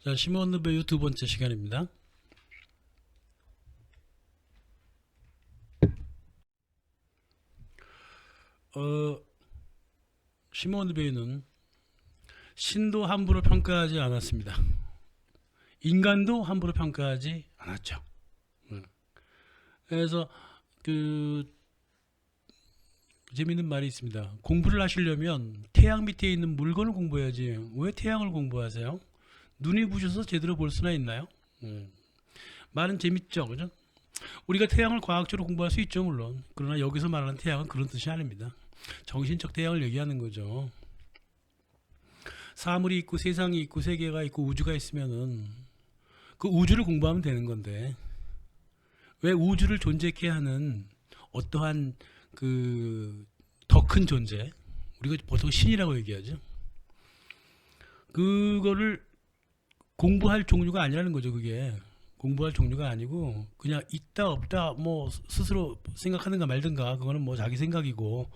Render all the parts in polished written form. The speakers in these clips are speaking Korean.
자, 시몬드 배유 두 번째 시간입니다. 시몬드 배유는 신도 함부로 평가하지 않았습니다. 인간도 함부로 평가하지 않았죠. 그래서 재밌는 말이 있습니다. 공부를 하시려면 태양 밑에 있는 물건을 공부해야지 왜 태양을 공부하세요? 눈이 부셔서 제대로 볼 수나 있나요? 말은 재밌죠, 그죠? 우리가 태양을 과학적으로 공부할 수 있죠, 물론. 그러나 여기서 말하는 태양은 그런 뜻이 아닙니다. 정신적 태양을 얘기하는 거죠. 사물이 있고 세상이 있고 세계가 있고 우주가 있으면은 그 우주를 공부하면 되는 건데 왜 우주를 존재케 하는 어떠한 더 큰 존재, 우리가 보통 신이라고 얘기하죠. 그거를 공부할 종류가 아니라는 거죠. 그게 공부할 종류가 아니고 그냥 있다 없다 뭐 스스로 생각하는가 말든가 그거는 뭐 자기 생각이고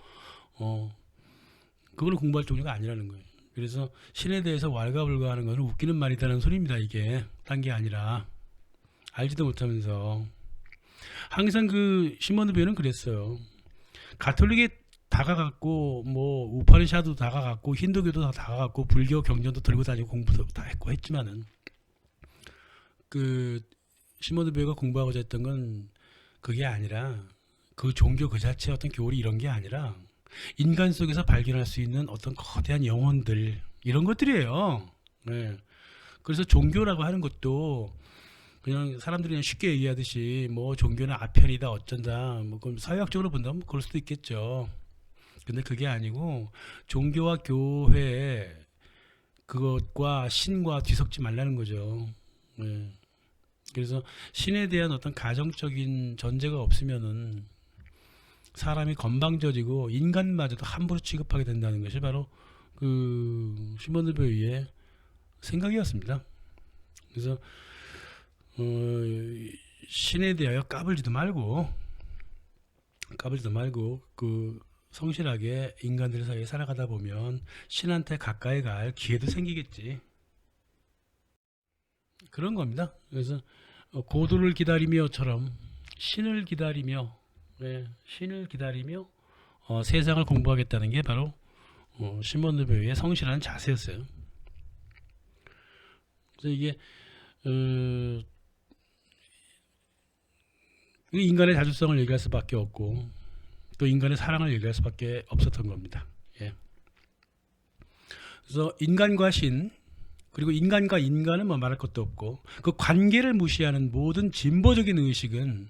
그거는 공부할 종류가 아니라는 거예요. 그래서 신에 대해서 왈가불가하는 것은 웃기는 말이다라는 소리입니다. 이게 딴 게 아니라 알지도 못하면서 항상 시몬드 배유는 그랬어요. 가톨릭에 다가갔고 뭐 우파니샤도 다가갔고 힌두교도 다 다가갔고 불교 경전도 들고 다니고 공부도 다 했고 했지만은 시몬드 배유가 공부하고자 했던 건 그게 아니라 그 종교 그 자체의 어떤 교리 이런 게 아니라 인간 속에서 발견할 수 있는 어떤 거대한 영혼들 이런 것들이에요. 네. 그래서 종교라고 하는 것도 그냥 사람들이 그냥 쉽게 얘기하듯이 뭐 종교는 아편이다 어쩐다 뭐 그럼 사회학적으로 본다면 그럴 수도 있겠죠. 근데 그게 아니고 종교와 교회 그것과 신과 뒤섞지 말라는 거죠. 네. 그래서 신에 대한 어떤 가정적인 전제가 없으면은 사람이 건방져지고 인간마저도 함부로 취급하게 된다는 것이 바로 시몬드 배유의 생각이었습니다. 그래서 신에 대하여 까불지도 말고 성실하게 인간들 사이에 살아가다 보면 신한테 가까이 갈 기회도 생기겠지. 그런 겁니다. 그래서 고도를 기다리며처럼 신을 기다리며 세상을 공부하겠다는 게 바로 시몬드 배유의 성실한 자세였어요. 그래서 이게 인간의 자주성을 얘기할 수밖에 없고 또 인간의 사랑을 얘기할 수밖에 없었던 겁니다. 예. 그래서 인간과 신 그리고 인간과 인간은 뭐 말할 것도 없고 그 관계를 무시하는 모든 진보적인 의식은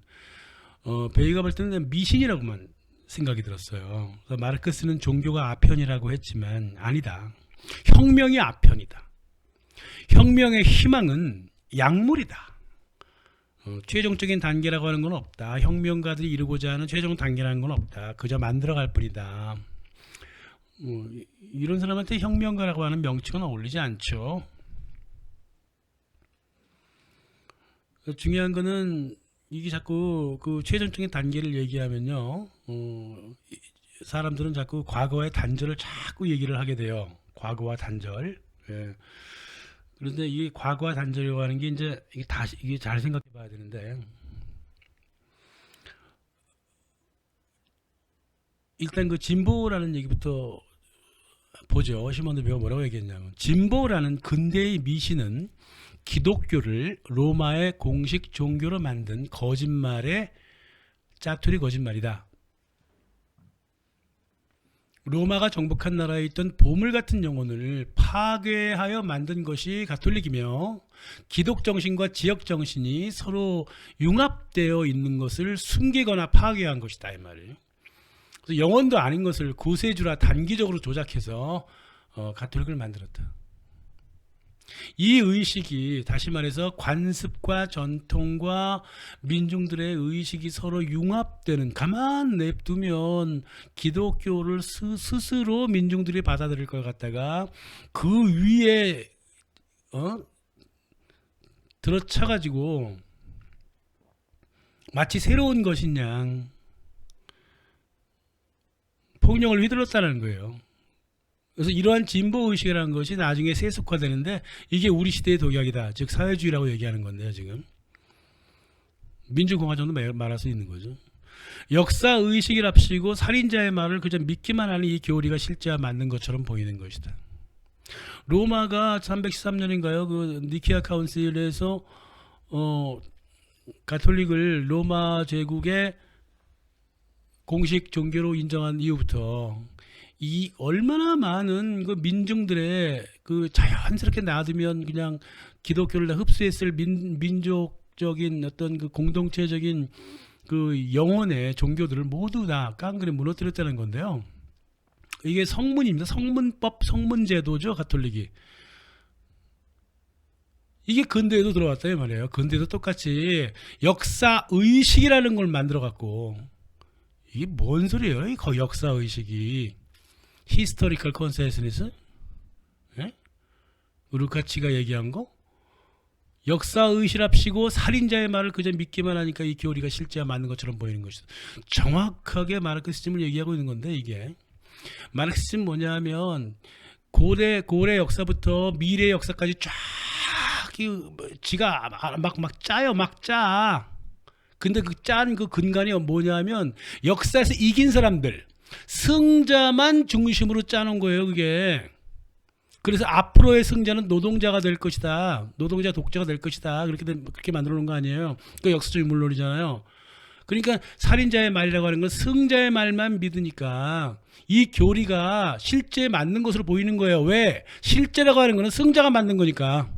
배유가 볼 때는 미신이라고만 생각이 들었어요. 그래서 마르크스는 종교가 아편이라고 했지만 아니다. 혁명이 아편이다. 혁명의 희망은 약물이다. 최종적인 단계라고 하는 건 없다. 혁명가들이 이루고자 하는 최종 단계라는 건 없다. 그저 만들어갈 뿐이다. 이런 사람한테 혁명가라고 하는 명칭은 어울리지 않죠. 중요한 거는 이게 자꾸 최종적인 단계를 얘기하면요, 사람들은 자꾸 과거의 단절을 자꾸 얘기를 하게 돼요. 과거와 단절. 예. 그런데 이 과거와 단절이라고 하는 게 이게 잘 생각해 봐야 되는데, 일단 진보라는 얘기부터 보죠. 시몬드 배유가 뭐라고 얘기했냐면, 진보라는 근대의 미신은 기독교를 로마의 공식 종교로 만든 거짓말의 짜투리 거짓말이다. 로마가 정복한 나라에 있던 보물 같은 영혼을 파괴하여 만든 것이 가톨릭이며 기독 정신과 지역 정신이 서로 융합되어 있는 것을 숨기거나 파괴한 것이다 이 말이에요. 그래서 영혼도 아닌 것을 구세주라 단기적으로 조작해서 가톨릭을 만들었다. 이 의식이 다시 말해서 관습과 전통과 민중들의 의식이 서로 융합되는, 가만 냅두면 기독교를 스스로 민중들이 받아들일 것 같다가 그 위에 들어차가지고 마치 새로운 것인 양 폭력을 휘둘렀다는 거예요. 그래서 이러한 진보 의식이라는 것이 나중에 세속화되는데 이게 우리 시대의 독약이다. 즉 사회주의라고 얘기하는 건데요. 지금 민주공화 정도 말할 수 있는 거죠. 역사 의식이랍시고 살인자의 말을 그저 믿기만 하는 이 교리가 실제와 맞는 것처럼 보이는 것이다. 로마가 313년인가요? 그 니케아 카운실에서 가톨릭을 로마 제국의 공식 종교로 인정한 이후부터 이 얼마나 많은 그 민중들의 그 자연스럽게 놔두면 그냥 기독교를 다 흡수했을 민족적인 어떤 그 공동체적인 그 영혼의 종교들을 모두 다 깡그리 무너뜨렸다는 건데요. 이게 성문입니다. 성문법, 성문제도죠, 가톨릭이. 이게 근대에도 들어왔다 이 말이에요. 근대에도 똑같이 역사 의식이라는 걸 만들어 갖고 이게 뭔 소리예요? 이 역사 의식이 히스토리컬 컨센서스? 예? 우르카치가 얘기한 거? 역사 의식랍시고 살인자의 말을 그저 믿기만 하니까 이 교리가 실제와 맞는 것처럼 보이는 것이다. 정확하게 마르크시즘을 얘기하고 있는 건데 이게 마르크시즘 뭐냐면 고대 역사부터 미래 역사까지 쫙 지가 막 짜요, 막 짜. 근데 그 짠 그 근간이 뭐냐면 역사에서 이긴 사람들, 승자만 중심으로 짜는 거예요, 그게. 그래서 앞으로의 승자는 노동자가 될 것이다. 노동자 독자가 될 것이다. 그렇게 만들어 놓은 거 아니에요. 그 역사적 인물론이잖아요. 그러니까 살인자의 말이라고 하는 건 승자의 말만 믿으니까 이 교리가 실제에 맞는 것으로 보이는 거예요. 왜? 실제라고 하는 거는 승자가 만든 거니까.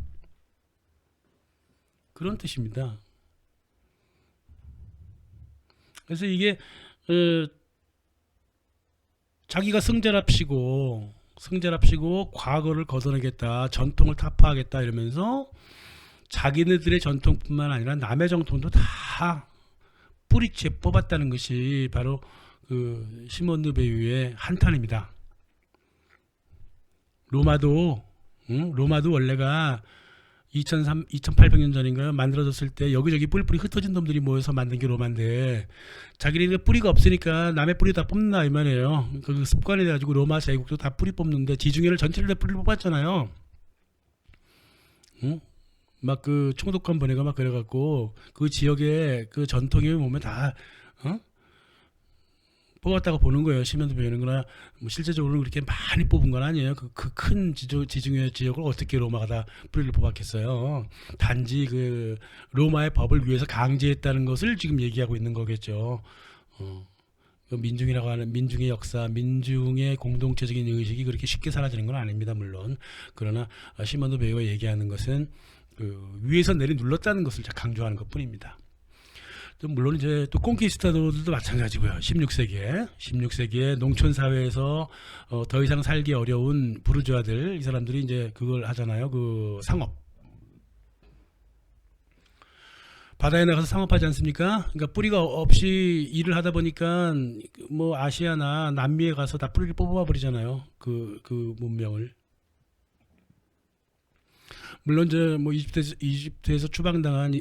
그런 뜻입니다. 그래서 이게 자기가 승자랍시고 과거를 걷어내겠다, 전통을 타파하겠다 이러면서 자기네들의 전통뿐만 아니라 남의 전통도 다 뿌리채 뽑았다는 것이 바로 그 시몬 르베유의 한탄입니다. 로마도 원래가 2800년 전인가요? 만들어졌을 때 여기저기 뿔뿔이 흩어진 놈들이 모여서 만든 게 로마인데 자기네가 뿌리가 없으니까 남의 뿌리 다 뽑는다 이 말이에요. 그 습관이 돼가지고 로마 제국도 다 뿌리 뽑는데 지중해를 전체를 다 뿌리를 뽑았잖아요. 막 그 총독관 보내가 막 그래갖고 그 지역의 그 전통이 보면 다 뽑았다고 보는 거예요. 시면도 배우는 거나 뭐 실제적으로는 그렇게 많이 뽑은 건 아니에요. 그 큰 지중해 지역을 어떻게 로마가 다 뿌리를 뽑았겠어요. 단지 그 로마의 법을 위해서 강제했다는 것을 지금 얘기하고 있는 거겠죠. 민중이라고 하는 민중의 역사, 민중의 공동체적인 의식이 그렇게 쉽게 사라지는 건 아닙니다. 물론 그러나 시몬도 베이가 얘기하는 것은 그 위에서 내리 눌렀다는 것을 강조하는 것뿐입니다. 물론 이제 또 콩키스타도들도 마찬가지고요. 16세기에 농촌 사회에서 더 이상 살기 어려운 부르주아들, 이 사람들이 이제 그걸 하잖아요. 그 상업. 바다에 나가서 상업하지 않습니까? 그러니까 뿌리가 없이 일을 하다 보니까 뭐 아시아나 남미에 가서 다 뿌리를 뽑아 버리잖아요. 그 문명을. 물론 이제 뭐 이집트에서 추방당한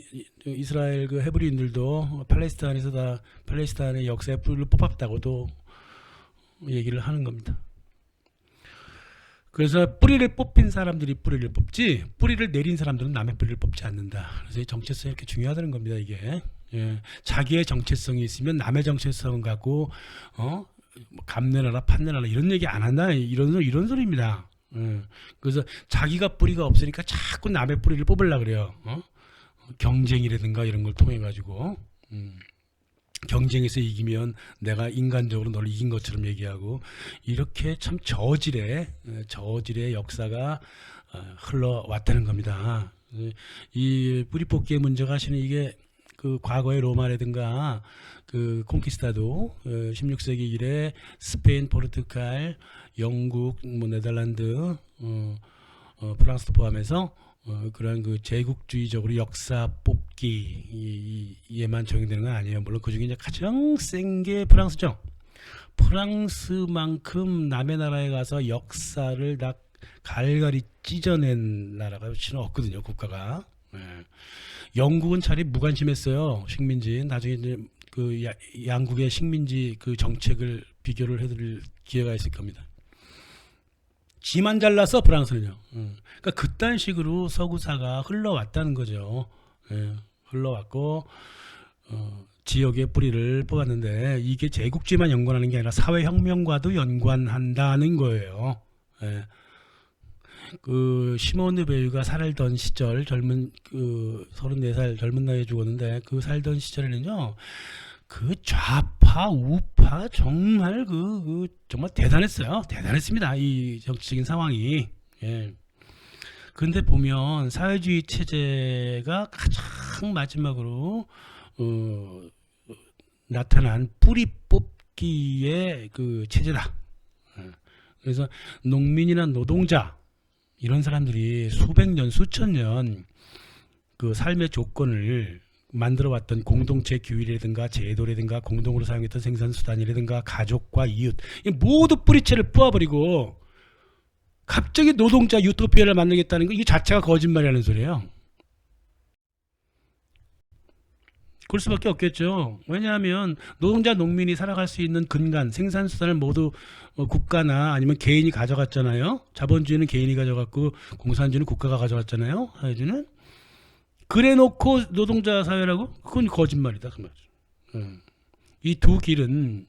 이스라엘 그 헤브리인들도 팔레스타인의 역사에 뿌리를 뽑았다고도 얘기를 하는 겁니다. 그래서 뿌리를 뽑힌 사람들이 뿌리를 뽑지 뿌리를 내린 사람들은 남의 뿌리를 뽑지 않는다. 그래서 이 정체성이 이렇게 중요하다는 겁니다. 이게 자기의 정체성이 있으면 남의 정체성을 갖고 뭐 감내라라 판내라라 이런 얘기 안 한다. 이런 소리입니다. 그래서 자기가 뿌리가 없으니까 자꾸 남의 뿌리를 뽑으려고 그래요. 경쟁이라든가 이런 걸 통해 가지고 경쟁에서 이기면 내가 인간적으로 널 이긴 것처럼 얘기하고 이렇게 참 저질의 역사가 흘러왔다는 겁니다. 이 뿌리 뽑기의 문제가 사실은 이게 그 과거의 로마라든가 그 콩키스타도 16세기 이래 스페인, 포르투갈, 영국, 뭐 네덜란드, 프랑스도 포함해서 그런 그 제국주의적으로 역사 뽑기에만 적용되는 건 아니에요. 물론 그 중에 이제 가장 센 게 프랑스죠. 프랑스만큼 남의 나라에 가서 역사를 다 갈갈이 찢어낸 나라가 실은 없거든요. 국가가. 영국은 차라리 무관심했어요. 식민지. 나중에 이제 그 양국의 식민지 그 정책을 비교를 해드릴 기회가 있을 겁니다. 지만 잘났어 프랑스는요. 그러니까 그딴 식으로 서구사가 흘러왔다는 거죠. 예, 흘러왔고 지역의 뿌리를 뽑았는데 이게 제국주의만 연관하는 게 아니라 사회혁명과도 연관한다는 거예요. 예. 그 시몬드 베유가 살던 시절 젊은 그 34살 젊은 나이에 죽었는데 그 살던 시절에는요. 그 좌파 우파 정말 정말 대단했어요. 대단했습니다. 이 정치적인 상황이. 예. 근데 보면 사회주의 체제가 가장 마지막으로 나타난 뿌리 뽑기의 그 체제다. 예. 그래서 농민이나 노동자 이런 사람들이 수백 년, 수천 년 그 삶의 조건을 만들어 왔던 공동체 규율이라든가 제도라든가 공동으로 사용했던 생산수단이라든가 가족과 이웃 모두 뿌리채를 뽑아버리고 갑자기 노동자 유토피아를 만들겠다는 거 이게 자체가 거짓말이라는 소리예요. 그럴 수밖에 없겠죠. 왜냐하면 노동자 농민이 살아갈 수 있는 근간 생산수단을 모두 국가나 아니면 개인이 가져갔잖아요. 자본주의는 개인이 가져갔고 공산주의는 국가가 가져갔잖아요. 사회주의는. 그래놓고 노동자 사회라고? 그건 거짓말이다 그 말이죠. 이 두 길은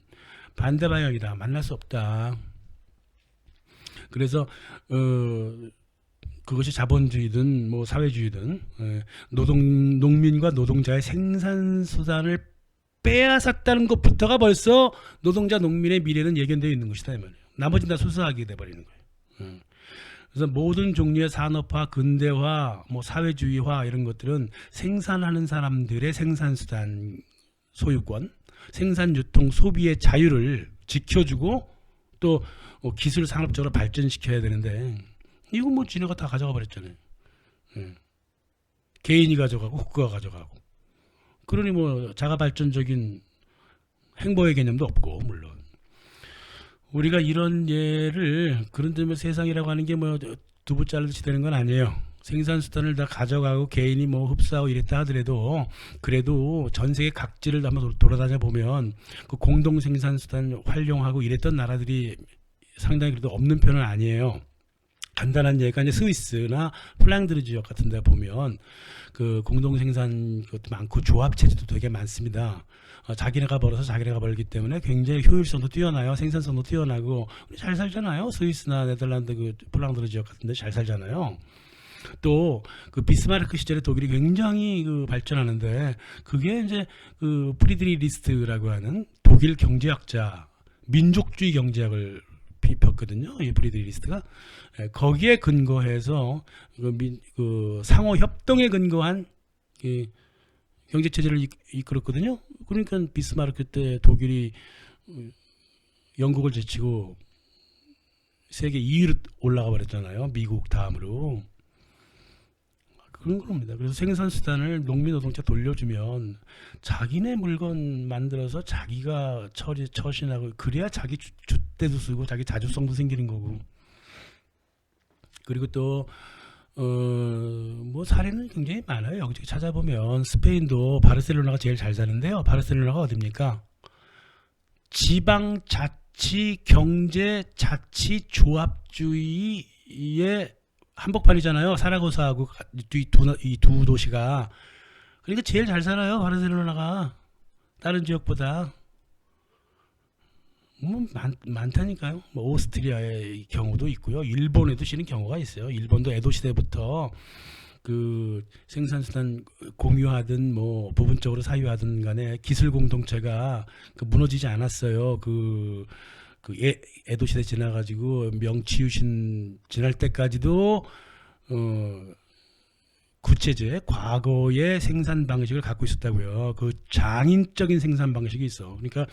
반대 방향이다. 만날 수 없다. 그래서 그것이 자본주의든 뭐 사회주의든 농민과 노동자의 생산수단을 빼앗았다는 것부터가 벌써 노동자 농민의 미래는 예견되어 있는 것이다 이 말이에요. 나머지는 다 수수하게 돼버리는 거예요. 그래서 모든 종류의 산업화, 근대화, 뭐 사회주의화 이런 것들은 생산하는 사람들의 생산수단 소유권, 생산, 유통, 소비의 자유를 지켜주고 또 기술 산업적으로 발전시켜야 되는데 이거 뭐 지네가 다 가져가 버렸잖아요. 개인이 가져가고 국가가 가져가고. 그러니 뭐 자가 발전적인 행보의 개념도 없고 물론. 우리가 이런 예를 그런 데면 세상이라고 하는 게 뭐 두부 자르듯이 되는 건 아니에요. 생산수단을 다 가져가고 개인이 뭐 흡수하고 이랬다 하더라도 그래도 전 세계 각지를 한번 돌아다녀 보면 그 공동 생산수단 활용하고 이랬던 나라들이 상당히 그래도 없는 편은 아니에요. 간단한 예가 이제 스위스나 플랑드르 지역 같은 데 보면 그 공동 생산 것도 많고 조합 체제도 되게 많습니다. 자기네가 벌어서 자기네가 벌기 때문에 굉장히 효율성도 뛰어나요. 생산성도 뛰어나고 잘 살잖아요. 스위스나 네덜란드 그 플랑드르 지역 같은 데 잘 살잖아요. 또 그 비스마르크 시절에 독일이 굉장히 그 발전하는데 그게 이제 그 프리드리 리스트라고 하는 독일 경제학자 민족주의 경제학을 폈거든요. 이 프리드리 리스트가 거기에 근거해서 그 상호 협동에 근거한 그 경제 체제를 이끌었거든요. 그러니까 비스마르크 때 독일이 영국을 제치고 세계 2위로 올라가 버렸잖아요. 미국 다음으로. 그런 겁니다. 그래서 생산수단을 농민 노동자 돌려주면 자기네 물건 만들어서 자기가 처신하고 그래야 자기 주대도 쓰고 자기 자주성도 생기는 거고. 그리고 또 뭐 사례는 굉장히 많아요. 여기저기 찾아보면 스페인도 바르셀로나가 제일 잘 사는데요. 바르셀로나가 어딥니까? 지방자치 경제자치조합주의의 한복판이잖아요. 사라고사하고 이 두 도시가. 그러니까 제일 잘 살아요. 바르셀로나가 다른 지역보다. 뭐 많다니까요. 뭐 오스트리아의 경우도 있고요. 일본에도 지는 경우가 있어요. 일본도 에도 시대부터 그 생산수단 공유하든 뭐 부분적으로 사유하든 간에 기술 공동체가 그 무너지지 않았어요. 에도 시대 지나가지고 명치유신 지날 때까지도 구체제 과거의 생산 방식을 갖고 있었다고요. 그 장인적인 생산 방식이 있어. 그러니까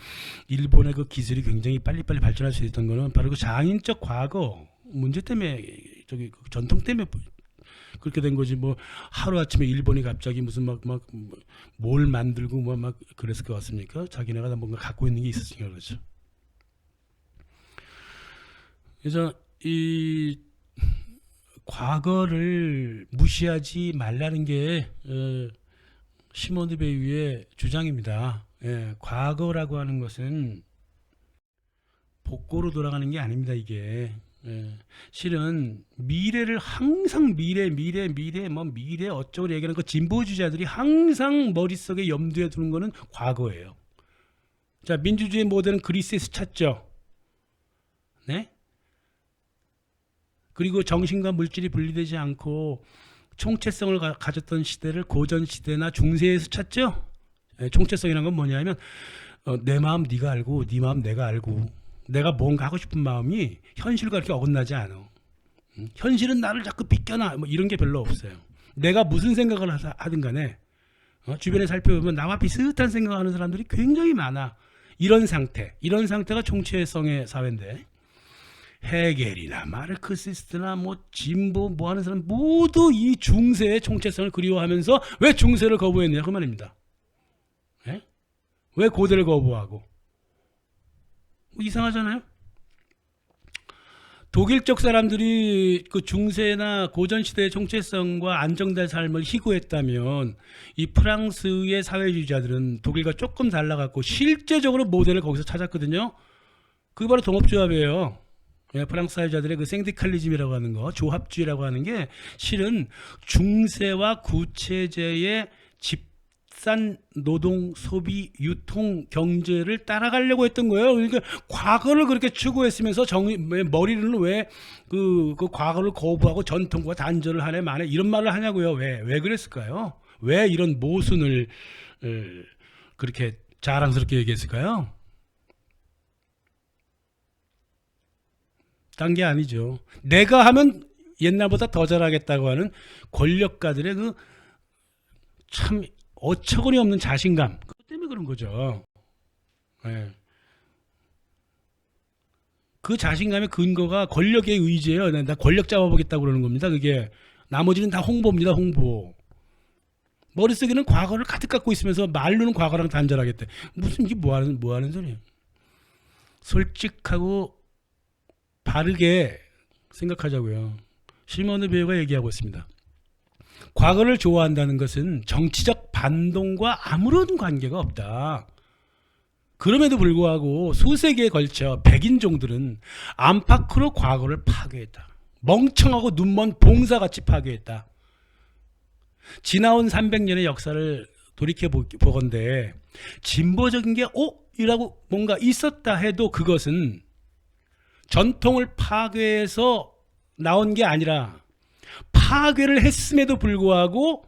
일본의 그 기술이 굉장히 빨리빨리 발전할 수 있었던 거는 바로 그 장인적 과거 문제 때문에 그 전통 때문에 그렇게 된 거지. 뭐 하루 아침에 일본이 갑자기 무슨 뭘 만들고 뭐 막 그랬을 것 같습니까? 자기네가 다 뭔가 갖고 있는 게 있었으니까 그렇죠. 그래서 이 과거를 무시하지 말라는 게 시몬드 베유의 주장입니다. 과거라고 하는 것은 복고로 돌아가는 게 아닙니다. 이게 예. 실은 미래를 항상 미래 뭐 미래 어쩌고 얘기하는 그 진보주의자들이 항상 머릿속에 염두에 두는 거는 과거예요. 자, 민주주의 모델은 그리스에서 찾죠. 네? 그리고 정신과 물질이 분리되지 않고 총체성을 가졌던 시대를 고전 시대나 중세에서 찾죠. 예, 총체성이라는 건 뭐냐면 내 마음 네가 알고 네 마음 내가 알고 내가 뭔가 하고 싶은 마음이 현실과 이렇게 어긋나지 않아. 현실은 나를 자꾸 빗겨나 뭐 이런 게 별로 없어요. 내가 무슨 생각을 하든 간에 주변에 살펴보면 나와 비슷한 생각을 하는 사람들이 굉장히 많아. 이런 상태가 총체성의 사회인데 헤겔이나 마르크시스트나 뭐 진보 뭐 하는 사람 모두 이 중세의 총체성을 그리워하면서 왜 중세를 거부했냐 그 말입니다. 예? 왜 고대를 거부하고 뭐 이상하잖아요. 독일적 사람들이 그 중세나 고전 시대의 총체성과 안정된 삶을 희구했다면 이 프랑스의 사회주의자들은 독일과 조금 달라갖고 실제적으로 모델을 거기서 찾았거든요. 그게 바로 동업조합이에요. 예, 프랑스 사회자들의 그 생디칼리즘이라고 하는 거, 조합주의라고 하는 게 실은 중세와 구체제의 집산 노동 소비 유통 경제를 따라가려고 했던 거예요. 그러니까 과거를 그렇게 추구했으면서 머리는 왜 그 과거를 거부하고 전통과 단절을 하네 마네 이런 말을 하냐고요. 왜 그랬을까요? 왜 이런 모순을 그렇게 자랑스럽게 얘기했을까요? 딴 게 아니죠. 내가 하면 옛날보다 더 잘하겠다고 하는 권력가들의 그 참 어처구니 없는 자신감. 그것 때문에 그런 거죠. 네. 그 자신감의 근거가 권력의 의지예요. 나 권력 잡아보겠다고 그러는 겁니다. 그게 나머지는 다 홍보입니다. 홍보. 머릿속에는 과거를 가득 갖고 있으면서 말로는 과거랑 단절하겠대. 무슨 이게 뭐 하는 소리예요. 솔직하고 바르게 생각하자고요. 시몬 베이어가 얘기하고 있습니다. 과거를 좋아한다는 것은 정치적 반동과 아무런 관계가 없다. 그럼에도 불구하고 수세기에 걸쳐 백인종들은 안팎으로 과거를 파괴했다. 멍청하고 눈먼 봉사같이 파괴했다. 지나온 300년의 역사를 돌이켜보건대 진보적인 게 이라고 뭔가 있었다 해도 그것은 전통을 파괴해서 나온 게 아니라 파괴를 했음에도 불구하고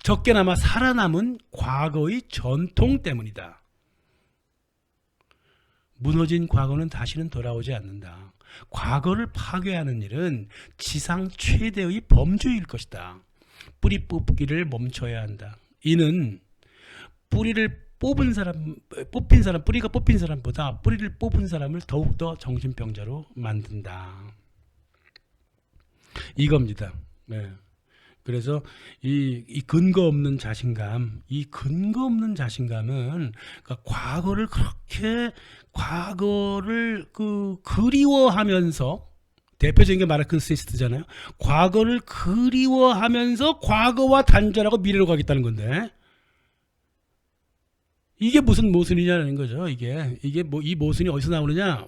적게나마 살아남은 과거의 전통 때문이다. 무너진 과거는 다시는 돌아오지 않는다. 과거를 파괴하는 일은 지상 최대의 범죄일 것이다. 뿌리 뽑기를 멈춰야 한다. 이는 뿌리가 뽑힌 사람보다 뿌리를 뽑은 사람을 더욱더 정신병자로 만든다. 이겁니다. 네. 그래서 이 근거 없는 자신감, 이 근거 없는 자신감은 그러니까 과거를 그리워하면서 대표적인 게 마르크시스트잖아요. 과거를 그리워하면서 과거와 단절하고 미래로 가겠다는 건데 이게 무슨 모순이냐는 거죠. 이게 뭐 이 모순이 어디서 나오느냐?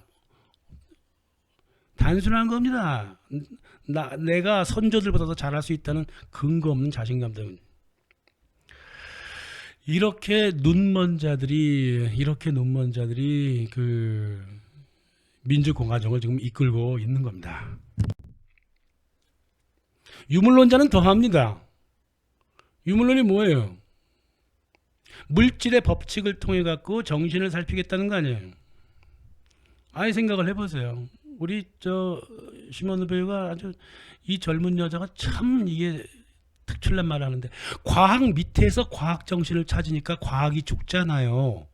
단순한 겁니다. 내가 선조들보다 더 잘할 수 있다는 근거 없는 자신감 때문에. 이렇게 눈먼 자들이 그 민주공화정을 지금 이끌고 있는 겁니다. 유물론자는 더합니다. 유물론이 뭐예요? 물질의 법칙을 통해 갖고 정신을 살피겠다는 거 아니에요. 아예 생각을 해보세요. 우리 시몬 베이어가 아주 이 젊은 여자가 참 이게 특출난 말을 하는데 과학 밑에서 과학 정신을 찾으니까 과학이 죽잖아요.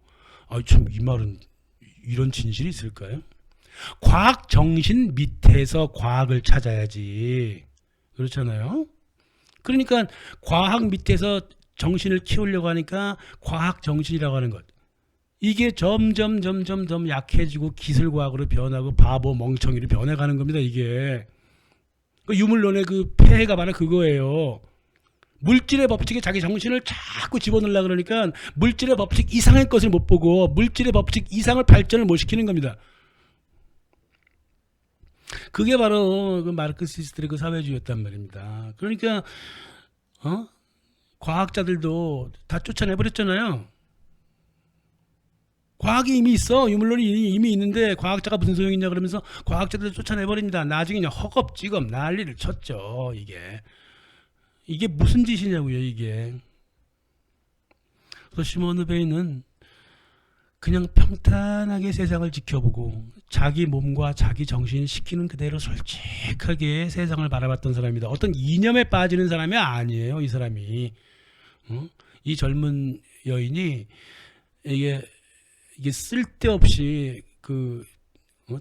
참 이 말은 이런 진실이 있을까요? 과학 정신 밑에서 과학을 찾아야지. 그렇잖아요. 그러니까 과학 밑에서 정신을 키우려고 하니까 과학 정신이라고 하는 것. 이게 점점 약해지고 기술과학으로 변하고 바보 멍청이로 변해가는 겁니다. 이게 그 유물론의 그 폐해가 바로 그거예요. 물질의 법칙에 자기 정신을 자꾸 집어넣으려고 그러니까 물질의 법칙 이상의 것을 못 보고 물질의 법칙 이상을 발전을 못 시키는 겁니다. 그게 바로 그 마르크시스트의 그 사회주의였단 말입니다. 그러니까 과학자들도 다 쫓아내버렸잖아요. 과학이 이미 있어. 유물론이 이미 있는데 과학자가 무슨 소용이냐 그러면서 과학자들 쫓아내버립니다. 나중에 그냥 허겁지겁 난리를 쳤죠. 이게 무슨 짓이냐고요, 이게. 그래서 시몬 베일은 그냥 평탄하게 세상을 지켜보고 자기 몸과 자기 정신을 시키는 그대로 솔직하게 세상을 바라봤던 사람입니다. 어떤 이념에 빠지는 사람이 아니에요, 이 사람이. 이 젊은 여인이 이게 쓸데없이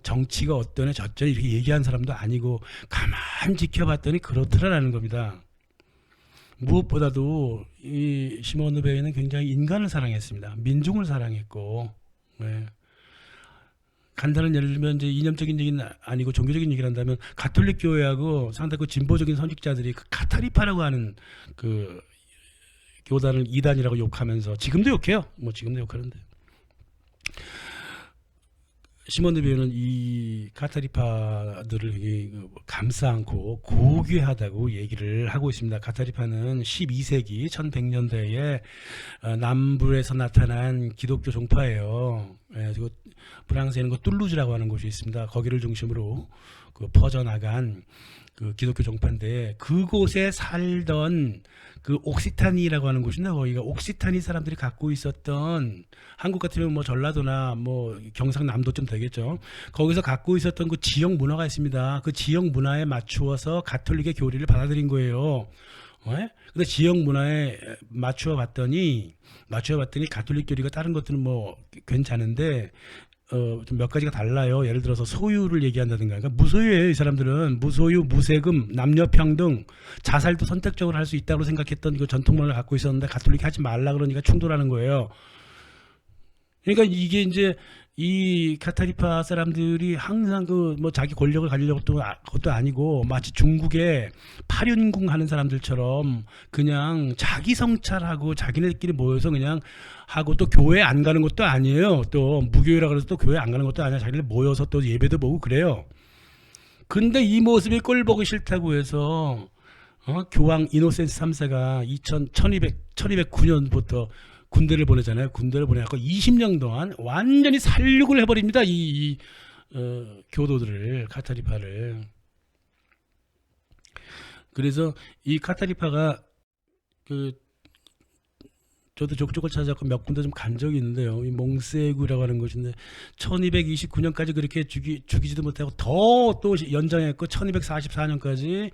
정치가 어떠네 저쩌네 이렇게 얘기한 사람도 아니고 가만 지켜봤더니 그렇더라라는 겁니다. 무엇보다도 이 시몬 베일은 굉장히 인간을 사랑했습니다. 민중을 사랑했고, 네. 간단한 예를 들면 이제 이념적인 얘기는 아니고 종교적인 얘기를 한다면 가톨릭 교회하고 상당히 그 진보적인 선직자들이 그 카타리파라고 하는 그 교단을 이단이라고 욕하면서 지금도 욕해요. 뭐 지금도 욕하는데. 시몬 베일은 이 카타리파들을 감싸 안고 고귀하다고 얘기를 하고 있습니다. 카타리파는 12세기 1100년대에 남부에서 나타난 기독교 종파예요. 그리고 프랑스에는 그 툴루즈라고 하는 곳이 있습니다. 거기를 중심으로 퍼져나간 그 기독교 종파인데 그곳에 살던 그 옥시타니라고 하는 곳인데 거기가 옥시타니 사람들이 갖고 있었던 한국 같으면 뭐 전라도나 뭐 경상남도쯤 되겠죠. 거기서 갖고 있었던 그 지역 문화가 있습니다. 그 지역 문화에 맞추어서 가톨릭의 교리를 받아들인 거예요. 근데 지역 문화에 맞추어 봤더니 가톨릭 교리가 다른 것들은 뭐 괜찮은데 좀 몇 가지가 달라요. 예를 들어서 소유를 얘기한다든가. 그러니까 무소유예요. 이 사람들은 무소유, 무세금, 남녀평등, 자살도 선택적으로 할 수 있다고 생각했던 그 전통 문화를 갖고 있었는데 가톨릭이 하지 말라 그러니까 충돌하는 거예요. 그러니까 이게 이제 이 카타리파 사람들이 항상 뭐 자기 권력을 가지려고 것도 아니고 마치 중국의 파륜궁 하는 사람들처럼 그냥 자기 성찰하고 자기네들끼리 모여서 그냥 하고 또 교회 안 가는 것도 아니에요. 또 무교회라 그래서 또 교회 안 가는 것도 아니야. 자기네 모여서 또 예배도 보고 그래요. 근데 이 모습이 꼴 보기 싫다고 해서 교황 이노센스 3세가 1209년부터 군대를 보내잖아요. 군대를 보내갖고 20년 동안 완전히 살육을 해버립니다. 교도들을, 카타리파를. 그래서 이 카타리파가 저도 족족을 찾아갖고 몇 군데 좀 간 적이 있는데요. 이 몽세구라고 하는 곳인데 1229년까지 그렇게 죽이지도 못하고 더 또 연장했고 1244년까지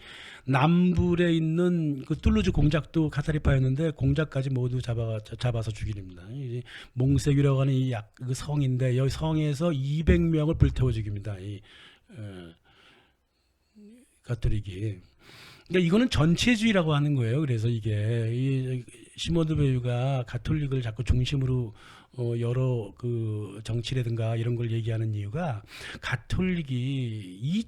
남불에 있는 그 툴루즈 공작도 카타리파였는데 공작까지 모두 잡아서 죽입니다. 몽세구라고 하는 그 성인데 여기 성에서 200명을 불태워 죽입니다. 이 가톨릭이. 그러니까 이거는 전체주의라고 하는 거예요. 그래서 이게 이 시몬 베일가 가톨릭을 자꾸 중심으로 여러 그 정치라든가 이런 걸 얘기하는 이유가 가톨릭이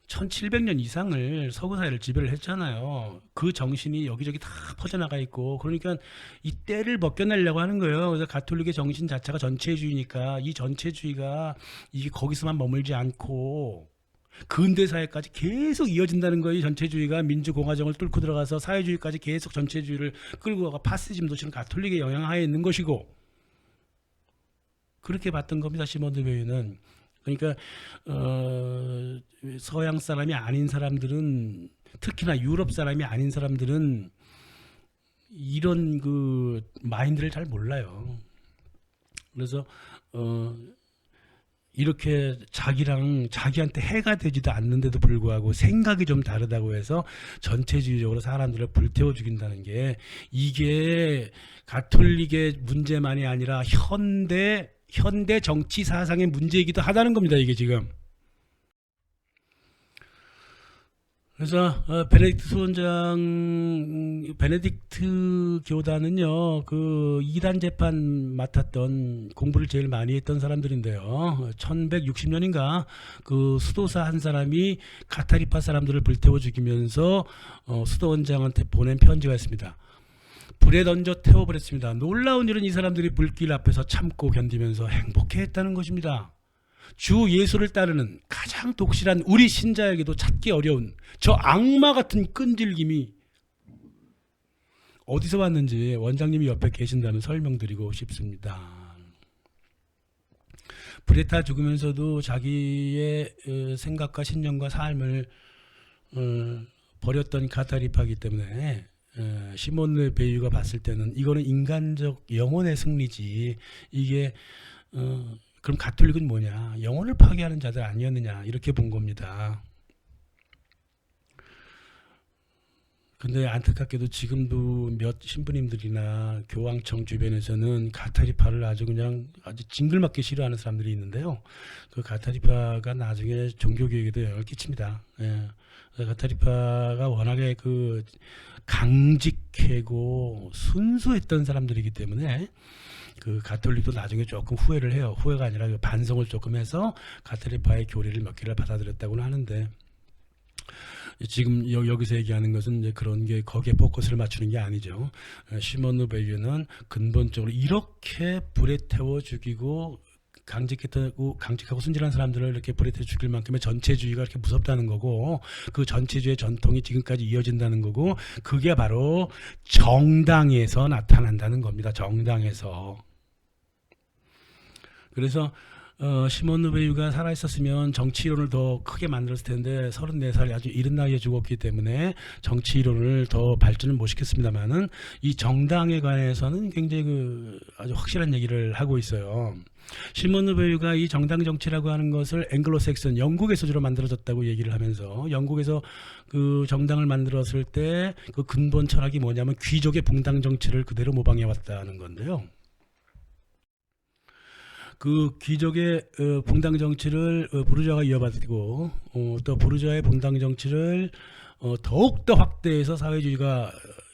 1700년 이상을 서구 사회를 지배를 했잖아요. 그 정신이 여기저기 다 퍼져나가 있고 그러니까 이 때를 벗겨내려고 하는 거예요. 그래서 가톨릭의 정신 자체가 전체주의니까 이 전체주의가 이게 거기서만 머물지 않고 근대사회까지 계속 이어진다는 거예요. 전체주의가 민주공화정을 뚫고 들어가서 사회주의까지 계속 전체주의를 끌고 가고 파시즘도 지금 가톨릭의 영향하에 있는 것이고 그렇게 봤던 겁니다. 시몬 베일은. 그러니까 서양 사람이 아닌 사람들은 특히나 유럽 사람이 아닌 사람들은 이런 그 마인드를 잘 몰라요. 그래서 이렇게 자기한테 해가 되지도 않는데도 불구하고 생각이 좀 다르다고 해서 전체주의적으로 사람들을 불태워 죽인다는 게 이게 가톨릭의 문제만이 아니라 현대 정치 사상의 문제이기도 하다는 겁니다. 이게 지금. 그래서 베네딕트 교단은요 그 이단 재판 맡았던 공부를 제일 많이 했던 사람들인데요. 1160년인가 그 수도사 한 사람이 카타리파 사람들을 불태워 죽이면서 수도원장한테 보낸 편지가 있습니다. 불에 던져 태워버렸습니다. 놀라운 일은 이 사람들이 불길 앞에서 참고 견디면서 행복해했다는 것입니다. 주 예수를 따르는 가장 독실한 우리 신자에게도 찾기 어려운 저 악마 같은 끈질김이 어디서 왔는지 원장님이 옆에 계신다면 설명드리고 싶습니다. 브레타 죽으면서도 자기의 생각과 신념과 삶을 버렸던 카타리파이기 때문에 시몬 르베유가 봤을 때는 이거는 인간적 영혼의 승리지, 이게 그럼 가톨릭은 뭐냐, 영혼을 파괴하는 자들 아니었느냐, 이렇게 본 겁니다. 근데 안타깝게도 지금도 몇 신부님들이나 교황청 주변에서는 가타리파를 아주 징글맞게 싫어하는 사람들이 있는데요. 그 가타리파가 나중에 종교교육에도 영향을 끼칩니다. 예. 가타리파가 워낙에 그 강직하고 순수했던 사람들이기 때문에 그 가톨릭도 나중에 조금 후회를 해요. 후회가 아니라 그 반성을 조금 해서 가타리파의 교리를 몇 개를 받아들였다고는 하는데, 지금 여기서 얘기하는 것은 이제 그런 게 거기에 포커스를 맞추는 게 아니죠. 시몬 르베유는 근본적으로 이렇게 불에 태워 죽이고 강직하고 순진한 사람들을 이렇게 불에 태워 죽일 만큼의 전체주의가 이렇게 무섭다는 거고, 그 전체주의 전통이 지금까지 이어진다는 거고, 그게 바로 정당에서 나타난다는 겁니다. 정당에서. 그래서 시몬 르베유가 살아있었으면 정치 이론을 더 크게 만들었을 텐데 34살이 아주 이른 나이에 죽었기 때문에 정치 이론을 더 발전을 못 시켰습니다만은 이 정당에 관해서는 굉장히 아주 확실한 얘기를 하고 있어요. 시몬 르베유가 이 정당 정치라고 하는 것을 앵글로색슨 영국에서 주로 만들어졌다고 얘기를 하면서, 영국에서 그 정당을 만들었을 때 그 근본 철학이 뭐냐면 귀족의 붕당 정치를 그대로 모방해 왔다는 건데요. 그 귀족의 붕당 정치를 부르주아가 이어받고, 또 부르주아의 붕당 정치를 더욱더 확대해서 사회주의가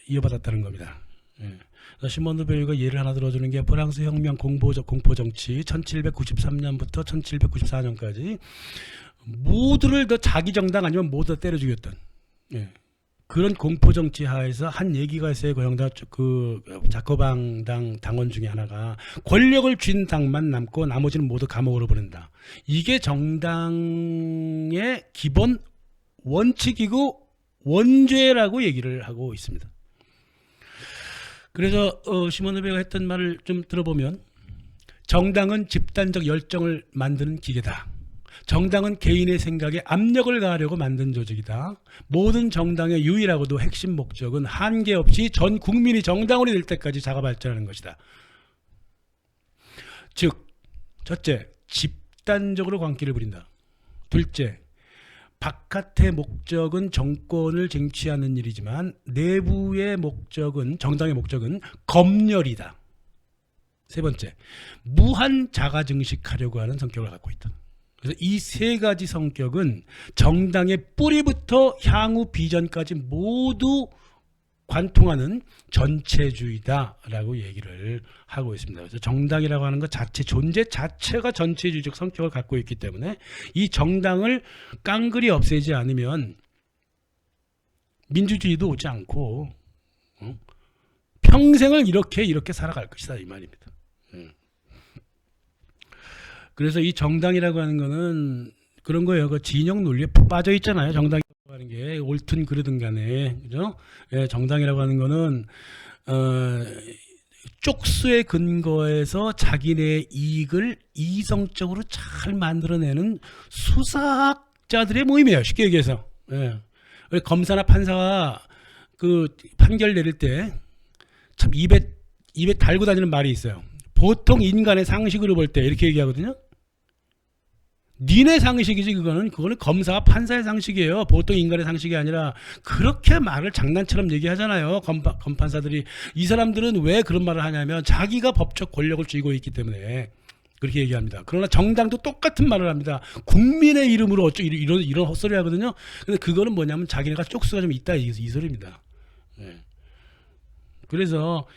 이어받았다는 겁니다. 예. 시몬 르베유가 예를 하나 들어주는 게 프랑스 혁명 공포 정치 1793년부터 1794년까지 모두를 더 자기 정당 아니면 모두 다 때려 죽였던, 예, 그런 공포 정치 하에서 한 얘기가 있어요. 그 자코방당 당원 중에 하나가 권력을 쥔 당만 남고 나머지는 모두 감옥으로 보낸다. 이게 정당의 기본 원칙이고 원죄라고 얘기를 하고 있습니다. 그래서 시몬 르베유가 했던 말을 좀 들어보면, 정당은 집단적 열정을 만드는 기계다. 정당은 개인의 생각에 압력을 가하려고 만든 조직이다. 모든 정당의 유일하고도 핵심 목적은 한계 없이 전 국민이 정당원이 될 때까지 자가 발전하는 것이다. 즉, 첫째, 집단적으로 광기를 부린다. 둘째, 바깥의 목적은 정권을 쟁취하는 일이지만 내부의 목적은, 정당의 목적은 검열이다. 세 번째, 무한 자가 증식하려고 하는 성격을 갖고 있다. 그래서 이 세 가지 성격은 정당의 뿌리부터 향후 비전까지 모두 관통하는 전체주의다라고 얘기를 하고 있습니다. 그래서 정당이라고 하는 것 자체, 존재 자체가 전체주의적 성격을 갖고 있기 때문에 이 정당을 깡그리 없애지 않으면 민주주의도 오지 않고 평생을 이렇게 살아갈 것이다, 이 말입니다. 그래서 이 정당이라고 하는 거는 그런 거예요. 그 진영 논리에 빠져 있잖아요. 정당이라고 하는 게 옳든 그르든 간에, 그죠? 예, 정당이라고 하는 거는 쪽수의 근거에서 자기네 이익을 이성적으로 잘 만들어내는 수사학자들의 모임이에요. 쉽게 얘기해서. 예. 검사나 판사가 그 판결 내릴 때 참 입에 달고 다니는 말이 있어요. 보통 인간의 상식으로 볼 때 이렇게 얘기하거든요. 니네 상식이지, 그거는 검사와 판사의 상식이에요. 보통 인간의 상식이 아니라. 그렇게 말을 장난처럼 얘기하잖아요. 검판사들이. 이 사람들은 왜 그런 말을 하냐면 자기가 법적 권력을 쥐고 있기 때문에 그렇게 얘기합니다. 그러나 정당도 똑같은 말을 합니다. 국민의 이름으로 어쩌고 이런 헛소리 하거든요. 근데 그거는 뭐냐면 자기네가 쪽수가 좀 있다, 이 소리입니다. 네. 그래서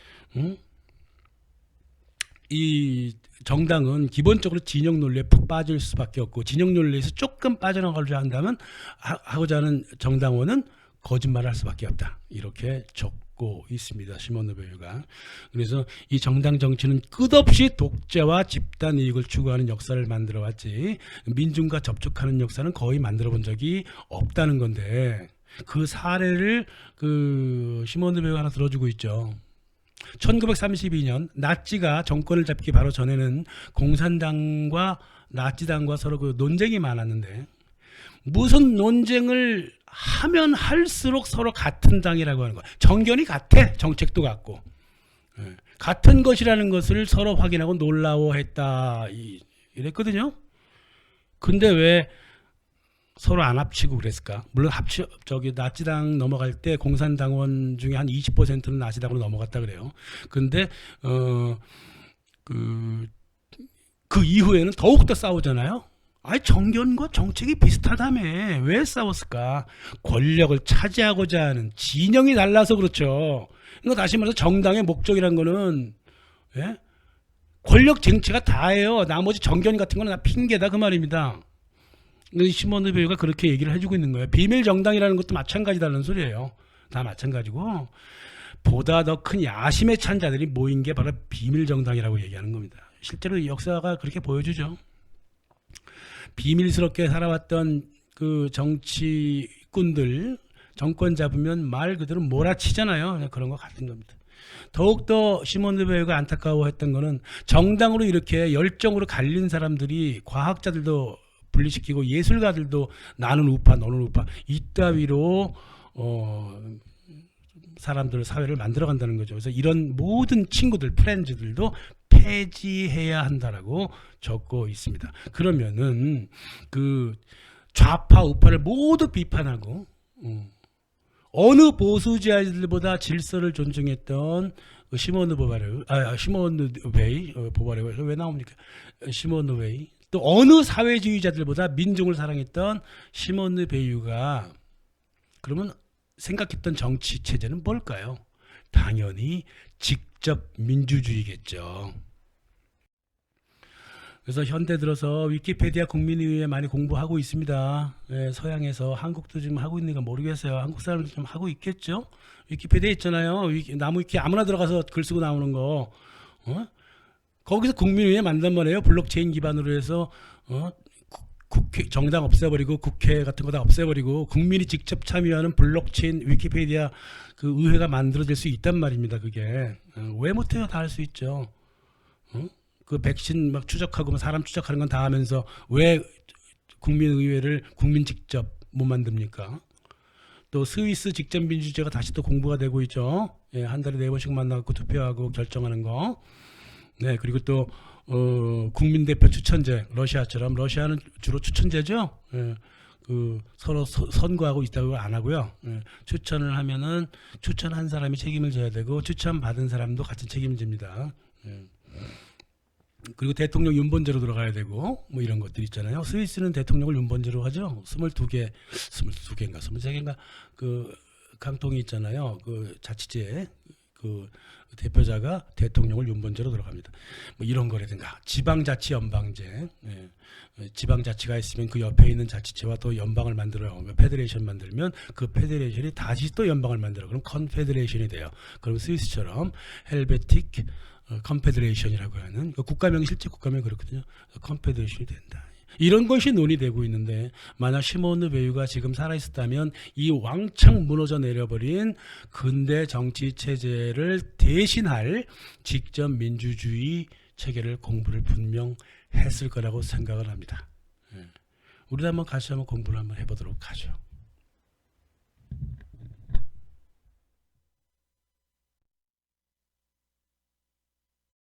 이 정당은 기본적으로 진영 논리에 푹 빠질 수밖에 없고, 진영 논리에서 조금 빠져나가려고 한다면 하고자 하는 정당원은 거짓말을 할 수밖에 없다. 이렇게 적고 적고 있습니다. 시몬 르베유가. 그래서 이 정당 정치는 끝없이 독재와 집단 이익을 추구하는 역사를 만들어 왔지 민중과 접촉하는 역사는 거의 만들어 본 적이 없다는 건데 그 사례를 그 시몬 르베유가 하나 들어주고 있죠. 1932년 나치가 정권을 잡기 바로 전에는 공산당과 나치당과 서로 그 논쟁이 많았는데 무슨 논쟁을 하면 할수록 서로 같은 당이라고 하는 거야. 정견이 같아. 정책도 같고. 같은 것이라는 것을 서로 확인하고 놀라워했다. 이랬거든요. 근데 왜 서로 안 합치고 그랬을까? 물론 저기 나치당 넘어갈 때 공산당원 중에 한 20%는 나치당으로 넘어갔다 그래요. 근데 그 이후에는 더욱더 싸우잖아요. 아니 정견과 정책이 비슷하다며 왜 싸웠을까? 권력을 차지하고자 하는 진영이 달라서 그렇죠. 그러니까 다시 말해서 정당의 목적이란 거는 예? 권력 쟁취가 다예요. 나머지 정견 같은 거는 다 핑계다 그 말입니다. 시몬 르베유가 그렇게 얘기를 해주고 있는 거예요. 비밀 정당이라는 것도 마찬가지다는 소리예요. 다 마찬가지고 보다 더 큰 야심에 찬 자들이 모인 게 바로 비밀 정당이라고 얘기하는 겁니다. 실제로 역사가 그렇게 보여주죠. 비밀스럽게 살아왔던 그 정치꾼들 정권 잡으면 말 그대로 몰아치잖아요. 그런 거 같은 겁니다. 더욱더 시몬 르베유가 안타까워했던 거는 정당으로 이렇게 열정으로 갈린 사람들이 과학자들도 분리시키고 예술가들도 나는 우파 너는 우파 이따위로 사람들 사회를 만들어 간다는 거죠. 그래서 이런 모든 친구들 프렌즈들도 폐지해야 한다라고 적고 있습니다. 그러면은 그 좌파 우파를 모두 비판하고 어느 보수주의자들보다 질서를 존중했던 시몬 르베이 보바르 왜 나옵니까? 시몬 르베이 또 어느 사회주의자들보다 민중을 사랑했던 시몬 르베유가 그러면 생각했던 정치 체제는 뭘까요? 당연히 직접 민주주의겠죠. 그래서 현대 들어서 위키페디아 국민의회 많이 공부하고 있습니다. 예, 서양에서 한국도 지금 하고 있는가 모르겠어요. 한국 사람들 좀 하고 있겠죠? 위키페디아 있잖아요. 나무 위키 아무나 들어가서 글 쓰고 나오는 거. 거기서 국민의회 만단 말이에요. 블록체인 기반으로 해서 국회 정당 없애버리고 국회 같은 거 다 없애버리고 국민이 직접 참여하는 블록체인 위키페디아 그 의회가 만들어질 수 있단 말입니다. 그게 왜 못해요? 다 할 수 있죠. 그 백신 막 추적하고 사람 추적하는 건 다 하면서 왜 국민의회를 국민 직접 못 만듭니까? 또 스위스 직접 민주주의가 다시 또 공부가 되고 있죠. 예, 한 달에 4번씩 만나고 투표하고 결정하는 거. 네, 그리고 또 국민대표 추천제, 러시아처럼 러시아는 주로 추천제죠. 예, 그 서로 선거하고 있다고 안 하고요. 예, 추천을 하면은 추천한 사람이 책임을 져야 되고 추천 받은 사람도 같은 책임을 집니다. 예. 그리고 대통령 윤번제로 들어가야 되고 뭐 이런 것들 있잖아요. 스위스는 대통령을 윤번제로 하죠. 22개인가 23개인가 그 깡통이 있잖아요. 그 자치제 그 대표자가 대통령을 윤번제로 들어갑니다. 뭐 이런 거라든가 지방자치 연방제, 예. 지방자치가 있으면 그 옆에 있는 자치체와 또 연방을 만들어요. 페더레이션 만들면 그 페더레이션이 다시 또 연방을 만들어. 그럼 컨페더레이션이 돼요. 그럼 스위스처럼 헬베틱 컨페더레이션이라고 하는 국가명이 실제 국가명이 그렇거든요. 컨페더레이션이 된다. 이런 것이 논의되고 있는데 만약 시몬 르베유가 지금 살아있었다면 이 왕창 무너져 내려버린 근대 정치 체제를 대신할 직접 민주주의 체계를 공부를 분명 했을 거라고 생각을 합니다. 우리도 한번 같이 한번 공부를 한번 해보도록 하죠.